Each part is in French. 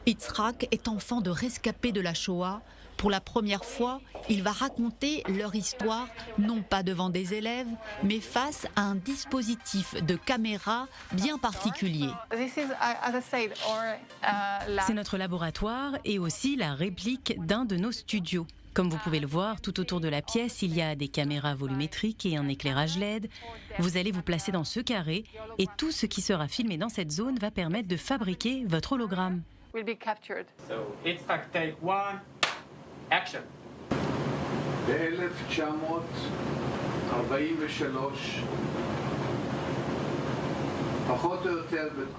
Yitzhak est enfant de rescapés de la Shoah. Pour la première fois, il va raconter leur histoire, non pas devant des élèves, mais face à un dispositif de caméra bien particulier. C'est notre laboratoire et aussi la réplique d'un de nos studios. Comme vous pouvez le voir, tout autour de la pièce, il y a des caméras volumétriques et un éclairage LED. Vous allez vous placer dans ce carré et tout ce qui sera filmé dans cette zone va permettre de fabriquer votre hologramme. Action.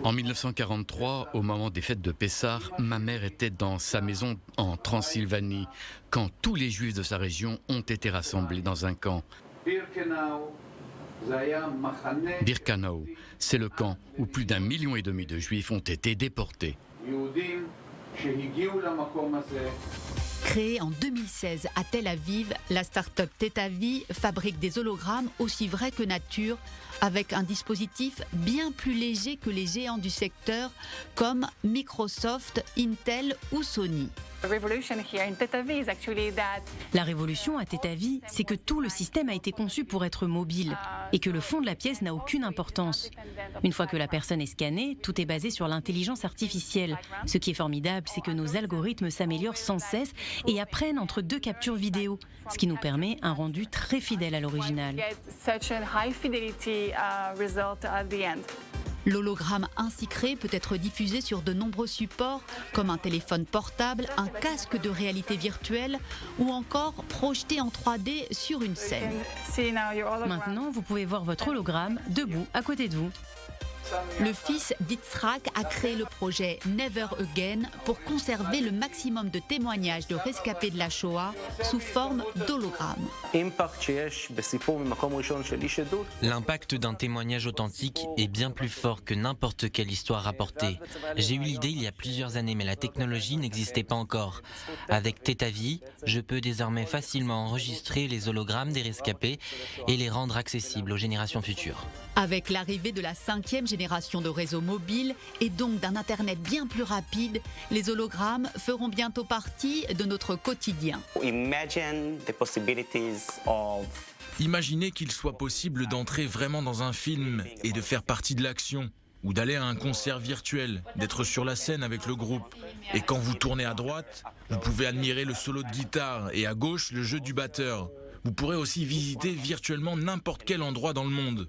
En 1943, au moment des fêtes de Pessah, ma mère était dans sa maison en Transylvanie, quand tous les juifs de sa région ont été rassemblés dans un camp. Birkenau, c'est le camp où plus d'1,5 million de juifs ont été déportés. Créée en 2016 à Tel Aviv, la start-up Tetavi fabrique des hologrammes aussi vrais que nature, avec un dispositif bien plus léger que les géants du secteur comme Microsoft, Intel ou Sony. La révolution à Tetavi, c'est que tout le système a été conçu pour être mobile et que le fond de la pièce n'a aucune importance. Une fois que la personne est scannée, tout est basé sur l'intelligence artificielle. Ce qui est formidable, c'est que nos algorithmes s'améliorent sans cesse et apprennent entre 2 captures vidéo, ce qui nous permet un rendu très fidèle à l'original. L'hologramme ainsi créé peut être diffusé sur de nombreux supports comme un téléphone portable, un casque de réalité virtuelle ou encore projeté en 3D sur une scène. Maintenant, vous pouvez voir votre hologramme debout à côté de vous. Le fils d'Yitzhak a créé le projet Never Again pour conserver le maximum de témoignages de rescapés de la Shoah sous forme d'hologrammes. L'impact d'un témoignage authentique est bien plus fort que n'importe quelle histoire rapportée. J'ai eu l'idée il y a plusieurs années, mais la technologie n'existait pas encore. Avec Tetavi, je peux désormais facilement enregistrer les hologrammes des rescapés et les rendre accessibles aux générations futures. Avec l'arrivée de la 5e génération de réseaux mobiles et donc d'un Internet bien plus rapide, les hologrammes feront bientôt partie de notre quotidien. Imaginez qu'il soit possible d'entrer vraiment dans un film et de faire partie de l'action, ou d'aller à un concert virtuel, d'être sur la scène avec le groupe. Et quand vous tournez à droite, vous pouvez admirer le solo de guitare et à gauche le jeu du batteur. Vous pourrez aussi visiter virtuellement n'importe quel endroit dans le monde.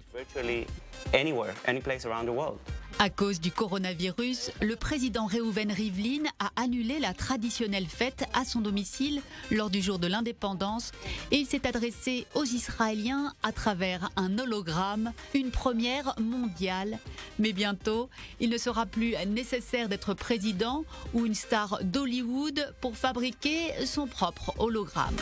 À cause du coronavirus, le président Reuven Rivlin a annulé la traditionnelle fête à son domicile lors du jour de l'indépendance et il s'est adressé aux Israéliens à travers un hologramme, une première mondiale. Mais bientôt, il ne sera plus nécessaire d'être président ou une star d'Hollywood pour fabriquer son propre hologramme.